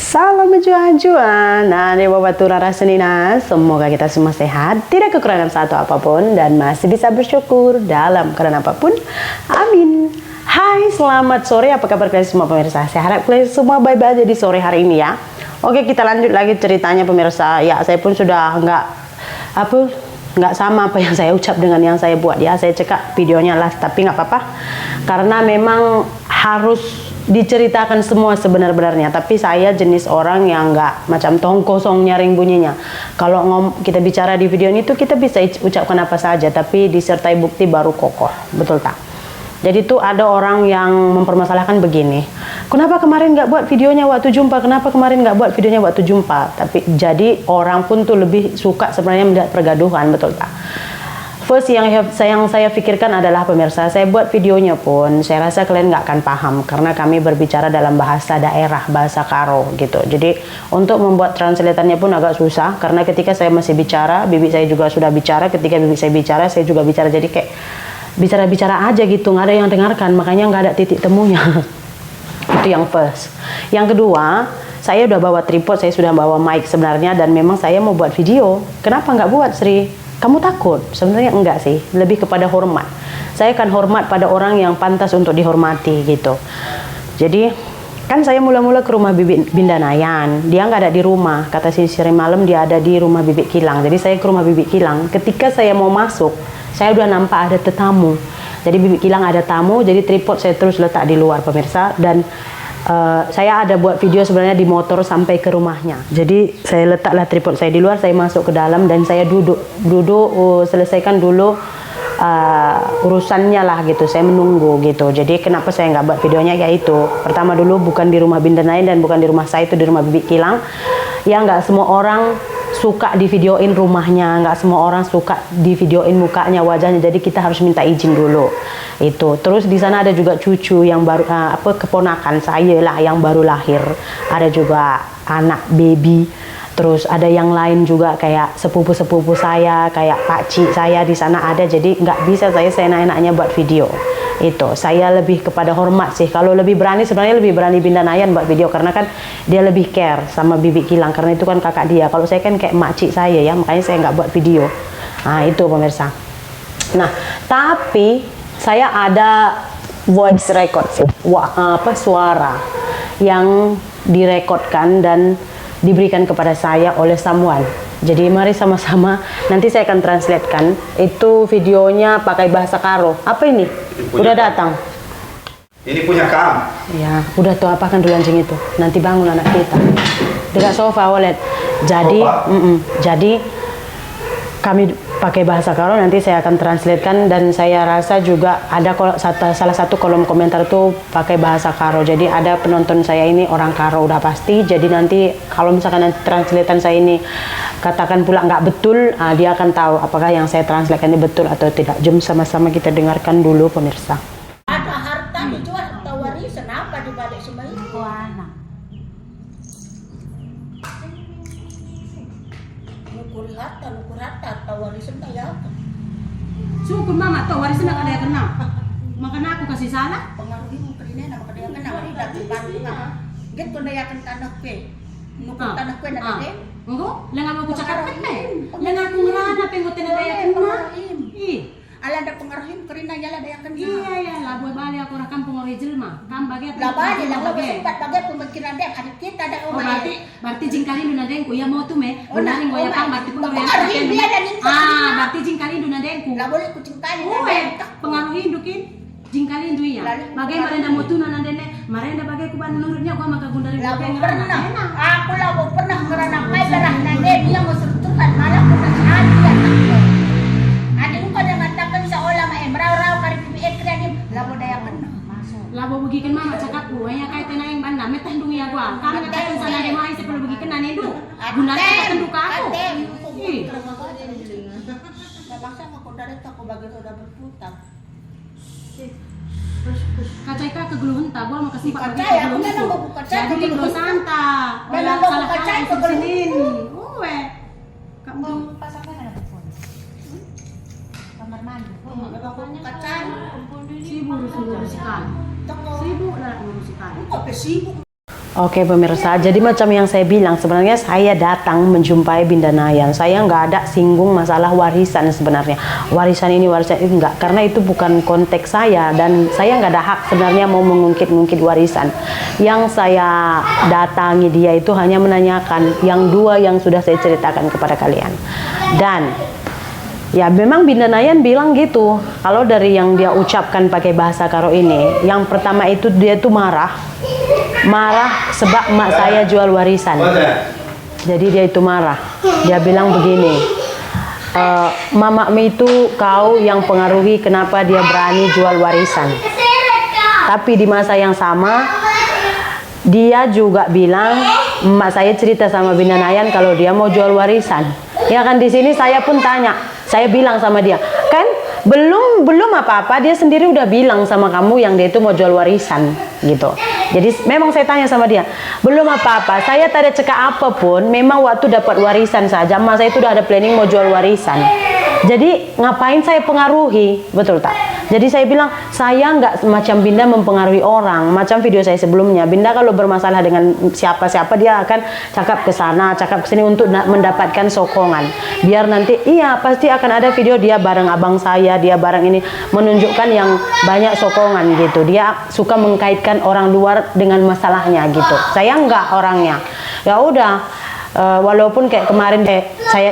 Salam juan-juan. Nah, ini Bapak Rara Senina. Semoga kita semua sehat, tidak kekurangan satu apapun, dan masih bisa bersyukur dalam keadaan apapun. Amin. Hai, selamat sore. Apa kabar kalian semua pemirsa? Saya harap kalian semua baik-baik aja di sore hari ini ya. Oke, kita lanjut lagi ceritanya pemirsa. Ya, saya pun sudah nggak sama apa yang saya ucap dengan yang saya buat ya. Saya cekak videonya lah, tapi nggak apa-apa. Karena memang harus diceritakan semua sebenar-benarnya, tapi saya jenis orang yang nggak macam tong kosong nyaring bunyinya. Kalau kita bicara di video ini tuh kita bisa ucapkan apa saja, tapi disertai bukti baru kokoh, betul tak? Jadi tuh ada orang yang mempermasalahkan begini, kenapa kemarin nggak buat videonya waktu jumpa, kenapa kemarin nggak buat videonya waktu jumpa. Tapi jadi orang pun tuh lebih suka sebenarnya melihat pergaduhan, betul tak? First yang saya pikirkan adalah pemirsa, saya buat videonya pun saya rasa kalian nggak akan paham karena kami berbicara dalam bahasa daerah, bahasa Karo gitu. Jadi untuk membuat translatannya pun agak susah karena ketika saya masih bicara, bibi saya juga sudah bicara, ketika bibi saya bicara, saya juga bicara, jadi kayak bicara-bicara aja gitu, nggak ada yang dengarkan, makanya nggak ada titik temunya. Itu yang first. Yang kedua, saya udah bawa tripod, saya sudah bawa mic sebenarnya, dan memang saya mau buat video. Kenapa nggak buat, Sri? Kamu takut? Sebenarnya enggak sih, lebih kepada hormat. Saya akan hormat pada orang yang pantas untuk dihormati gitu. Jadi kan saya mula-mula ke rumah Bibi Bindanayan, dia nggak ada di rumah, kata si Sri malam dia ada di rumah Bibi Kilang. Jadi saya ke rumah Bibi Kilang, ketika saya mau masuk, saya udah nampak ada tetamu. Jadi Bibi Kilang ada tamu, jadi tripod saya terus letak di luar pemirsa, dan saya ada buat video sebenarnya di motor sampai ke rumahnya. Jadi saya letaklah tripod saya di luar, saya masuk ke dalam dan saya duduk selesaikan dulu urusannya lah gitu. Saya menunggu gitu. Jadi kenapa saya nggak buat videonya, yaitu pertama dulu bukan di rumah Bindanayan dan bukan di rumah saya, itu di rumah Bibi Kilang. Ya nggak semua orang suka di videoin rumahnya, nggak semua orang suka di videoin mukanya, wajahnya, jadi kita harus minta izin dulu itu. Terus di sana ada juga cucu yang baru keponakan saya lah yang baru lahir, ada juga anak baby, terus ada yang lain juga kayak sepupu-sepupu saya, kayak pakcik saya di sana ada, jadi nggak bisa saya seenak-enaknya buat video. Itu saya lebih kepada hormat sih. Kalau lebih berani, sebenarnya lebih berani Bindanayan buat video karena kan dia lebih care sama Bibi Kilang karena itu kan kakak dia. Kalau saya kan kayak makcik saya ya, makanya saya nggak buat video. Nah itu pemirsa. Nah tapi saya ada voice record sih, suara yang direkodkan dan diberikan kepada saya oleh someone. Jadi mari sama-sama, nanti saya akan translatekan. Itu videonya pakai bahasa Karo. Apa ini? Udah datang. Ini punya kamu. Ya, udah tuh apakan dulu anjing itu. Nanti bangun anak kita. Dekat sofa, Walet. Jadi, jadi kami pakai bahasa Karo, nanti saya akan translatekan, dan saya rasa juga ada salah satu kolom komentar tuh pakai bahasa Karo. Jadi ada penonton saya ini orang Karo udah pasti. Jadi nanti kalau misalkan nanti translatean saya ini katakan pula nggak betul, dia akan tahu apakah yang saya translatekan ini betul atau tidak. Jom sama-sama kita dengarkan dulu pemirsa. Ada harta dijual atau warisan apa di balik semua itu? Anak. Nukur harta atau warisan kayak apa? Syukur mama tahu warisan nak ada yang kena. Makanya aku kasih salah. Pengaruhi mungkin ini nama dia kena ini dari bantu kan. Gitu dia akan tanah ke. Nukur tanah ke nak ada. Enggak, lengan aku cakap kan lengan aku ngerana pengotin ada yang kena. Ala ada pengaruhin kerina jala ada yang kena. Iya lah, buat balik aku orang kampung orang jelma. Kan bagai lah balik lah sempat bagai pemikiran dia adik kita ada oh berarti jingkali duna dengku ya mau tuh me. Benaring goya pang berarti pun pengaruhin dia dan berarti jingkali duna dengku. lah boleh kucing kali. Pengaruhin dukin jingkali duya. Bagai marenda mau tuh nandene, marenda bagai kuban nurutnya gua maka gundari lah pernah. Aku lah pernah ngerana kai darah nande dia mau sentuhan malah pernah hadiah. Adik ko na matakan sa ola may braw-raw kari pipiet kreatif labo daya kena. Labo begikan mama cakapku, hanya kait tenang banda metah duya gua. Kami kaitan sana di mai sepuluh begikan nanendu. Gundari akan duka aku. Bangsa aku dari toko bagi udah berputar. Kacai ka kegeluhan ta, gua mau kasih pak Kacai, aku memang mau buka kacai. Jadi lo santa. Memang mau buka kacai kegeluhan. Uwe. Kamu pasangnya ada telepon. Kamar mandi. Memang mau kacai. sibuk ngurusikan. Sibuk lah ngurusikan. Kok sibuk? Oke pemirsa, jadi macam yang saya bilang, sebenarnya saya datang menjumpai Binda Nayan. Saya nggak ada singgung masalah warisan sebenarnya. Warisan ini, warisan itu enggak. Karena itu bukan konteks saya. Dan saya nggak ada hak sebenarnya mau mengungkit-ungkit warisan. Yang saya datangi dia itu hanya menanyakan yang dua yang sudah saya ceritakan kepada kalian. Dan ya memang Binda Nayan bilang gitu. Kalau dari yang dia ucapkan pakai bahasa Karo ini, yang pertama itu dia tuh marah sebab mak saya jual warisan. Jadi dia itu marah. Dia bilang begini, mamamu itu kau yang pengaruhi kenapa dia berani jual warisan. Tapi di masa yang sama dia juga bilang, emak saya cerita sama Binda Nayan kalau dia mau jual warisan. Ya kan, di sini saya pun tanya, saya bilang sama dia, kan belum apa-apa dia sendiri udah bilang sama kamu yang dia itu mau jual warisan gitu. Jadi memang saya tanya sama dia, belum apa-apa, saya tak ada cekak apapun, memang waktu dapat warisan saja, mas saya itu udah ada planning mau jual warisan. Jadi ngapain saya pengaruhi, betul tak? Jadi saya bilang, saya nggak macam Binda mempengaruhi orang. Macam video saya sebelumnya, Binda kalau bermasalah dengan siapa-siapa, dia akan cakap ke sana, cakap ke sini untuk mendapatkan sokongan. Biar nanti, iya pasti akan ada video dia bareng abang saya, dia bareng ini, menunjukkan yang banyak sokongan gitu. Dia suka mengkaitkan orang luar dengan masalahnya gitu. Saya nggak orangnya. Ya udah. Walaupun kayak kemarin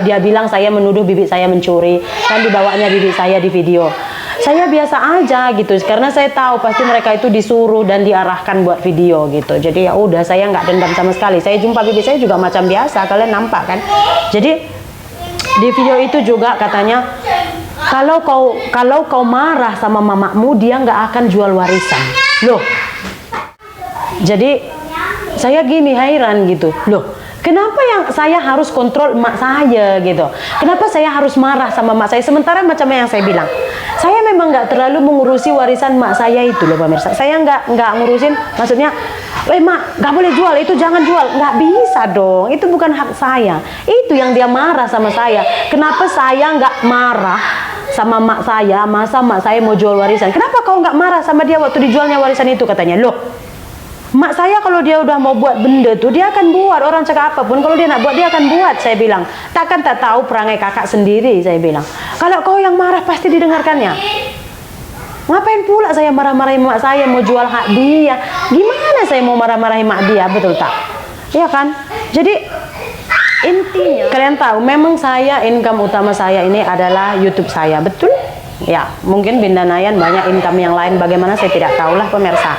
dia bilang saya menuduh bibik saya mencuri, kan dibawanya bibik saya di video. Saya biasa aja gitu, karena saya tahu pasti mereka itu disuruh dan diarahkan buat video gitu. Jadi ya udah, saya nggak dendam sama sekali. Saya jumpa bibik saya juga macam biasa, kalian nampak kan. Jadi di video itu juga katanya, kalau kau marah sama mamamu, dia nggak akan jual warisan. Loh, jadi saya gini heran gitu. Loh, kenapa yang saya harus kontrol emak saya gitu? Kenapa saya harus marah sama emak saya? Sementara macam yang saya bilang, saya memang nggak terlalu mengurusi warisan emak saya itu loh pemirsa. Saya nggak ngurusin, maksudnya, mak nggak boleh jual, itu jangan jual. Nggak bisa dong, itu bukan hak saya. Itu yang dia marah sama saya. Kenapa saya nggak marah sama emak saya? Masa emak saya mau jual warisan? Kenapa kau nggak marah sama dia waktu dijualnya warisan itu? Katanya, loh, mak saya kalau dia udah mau buat benda tuh dia akan buat, orang cakap apapun kalau dia nak buat dia akan buat. Saya bilang, takkan tak tahu perangai kakak sendiri. Saya bilang, kalau kau yang marah pasti didengarkannya. Ngapain pula saya marah-marahin mak saya mau jual hak dia? Gimana saya mau marah-marahin mak dia, betul tak? Iya kan? Jadi intinya kalian tahu, memang saya income utama saya ini adalah YouTube saya, betul? Ya, mungkin Binda Nayan banyak income yang lain, bagaimana saya tidak tahulah pemirsa.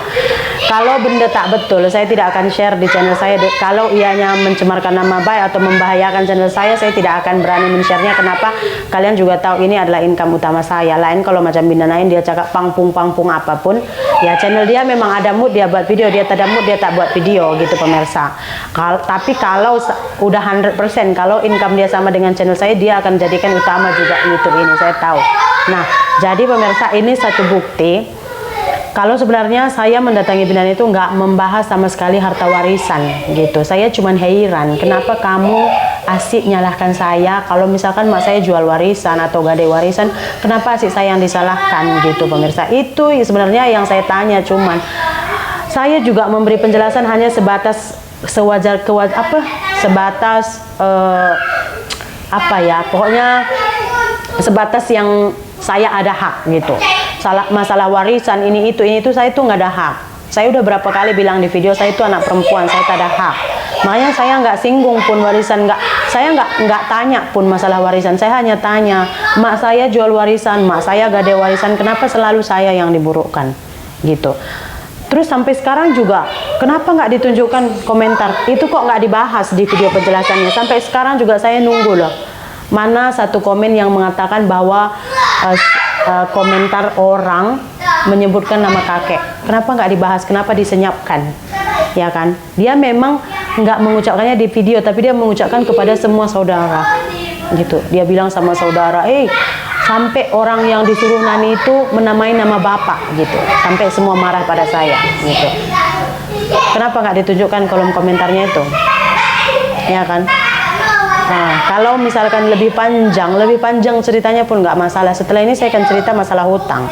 Kalau benda tak betul, saya tidak akan share di channel saya. Kalau ianya mencemarkan nama baik atau membahayakan channel saya tidak akan berani men-share-nya. Kenapa? Kalian juga tahu ini adalah income utama saya. Lain kalau macam Binda Nayan, dia cakap pangpung apapun, ya channel dia memang ada mood dia buat video, dia tak ada mood dia tak buat video gitu pemirsa. Tapi kalau udah 100%, kalau income dia sama dengan channel saya, dia akan jadikan utama juga YouTube ini, saya tahu. Nah, jadi pemirsa, ini satu bukti kalau sebenarnya saya mendatangi Binda itu nggak membahas sama sekali harta warisan gitu. Saya cuman heran, kenapa kamu asik nyalahkan saya kalau misalkan mak saya jual warisan atau gade warisan, kenapa asik saya yang disalahkan gitu pemirsa. Itu sebenarnya yang saya tanya, cuman saya juga memberi penjelasan hanya sebatas pokoknya sebatas yang saya ada hak gitu. Masalah warisan ini itu saya tuh nggak ada hak. Saya udah berapa kali bilang di video, saya itu anak perempuan, saya tak ada hak. Makanya saya nggak singgung pun warisan, saya nggak tanya pun masalah warisan. Saya hanya tanya, mak saya jual warisan, mak saya gade warisan, kenapa selalu saya yang diburukkan gitu. Terus sampai sekarang juga, kenapa nggak ditunjukkan komentar itu, kok nggak dibahas di video penjelasannya? Sampai sekarang juga saya nunggu loh, mana satu komen yang mengatakan bahwa komentar orang menyebutkan nama kakek. Kenapa nggak dibahas? Kenapa disenyapkan? Ya kan? Dia memang nggak mengucapkannya di video, tapi dia mengucapkan kepada semua saudara. Gitu. Dia bilang sama saudara, sampai orang yang disuruh nani itu menamai nama bapak gitu. Sampai semua marah pada saya gitu. Kenapa nggak ditunjukkan kolom komentarnya itu? Ya kan? Kalau misalkan lebih panjang ceritanya pun nggak masalah. Setelah ini saya akan cerita masalah hutang,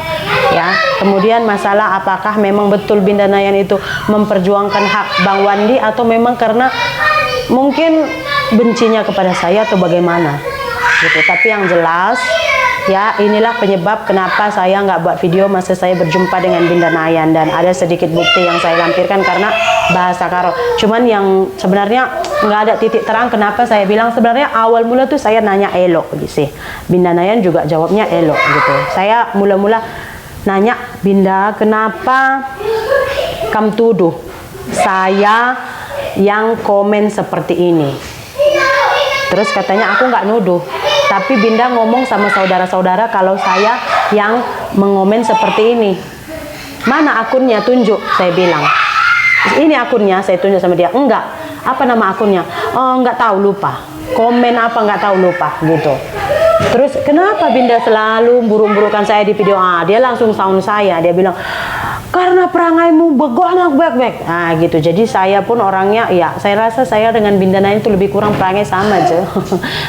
ya. Kemudian masalah apakah memang betul Binda Nayan itu memperjuangkan hak Bang Wandi atau memang karena mungkin bencinya kepada saya atau bagaimana, gitu. Tapi yang jelas, ya inilah penyebab kenapa saya nggak buat video masa saya berjumpa dengan Binda Nayan, dan ada sedikit bukti yang saya lampirkan karena bahasa Karo. Cuman yang sebenarnya nggak ada titik terang kenapa saya bilang. Sebenarnya awal mula tuh saya nanya elok gitu sih. Binda Nayan juga jawabnya elok gitu. Saya mula-mula nanya, Binda, kenapa kamu tuduh saya yang komen seperti ini? Terus katanya aku nggak nuduh, tapi Binda ngomong sama saudara-saudara kalau saya yang mengomen seperti ini. Mana akunnya, tunjuk, saya bilang. Ini akunnya, saya tunjuk sama dia. Enggak. Apa nama akunnya? Oh, nggak tahu, lupa. Komen apa nggak tahu, lupa gitu. Terus kenapa Binda selalu buruk-burukan saya di video? Dia langsung sound saya. Dia bilang, karena perangaimu begonak bek-bek. Gitu. Jadi saya pun orangnya, ya saya rasa saya dengan Binda Nayan itu lebih kurang perangai sama aja.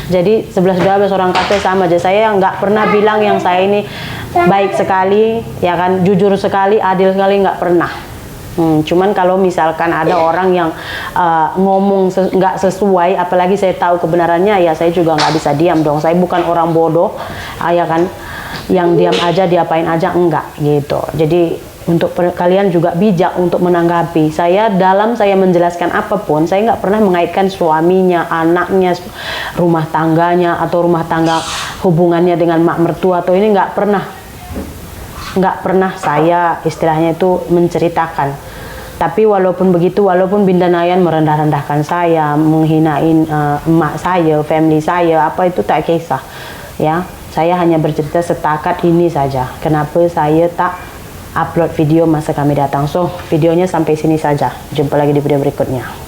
Jadi 11-12 orang kata sama aja. Saya nggak pernah bilang yang saya ini baik sekali, ya kan, jujur sekali, adil sekali, nggak pernah. Cuman kalau misalkan ada orang yang ngomong nggak sesuai, apalagi saya tahu kebenarannya, ya saya juga nggak bisa diam dong. Saya bukan orang bodoh, ya kan, yang diam aja, diapain aja, enggak gitu. Jadi untuk kalian juga bijak untuk menanggapi. Saya menjelaskan apapun, saya nggak pernah mengaitkan suaminya, anaknya, rumah tangganya, atau rumah tangga hubungannya dengan mak mertua, atau ini nggak pernah saya istilahnya itu menceritakan. Tapi walaupun begitu, walaupun Binda Nayan merendah-rendahkan saya, menghinain emak saya, family saya, apa itu tak kisah, ya. Saya hanya bercerita setakat ini saja. Kenapa saya tak upload video masa kami datang. So, videonya sampai sini saja. Jumpa lagi di video berikutnya.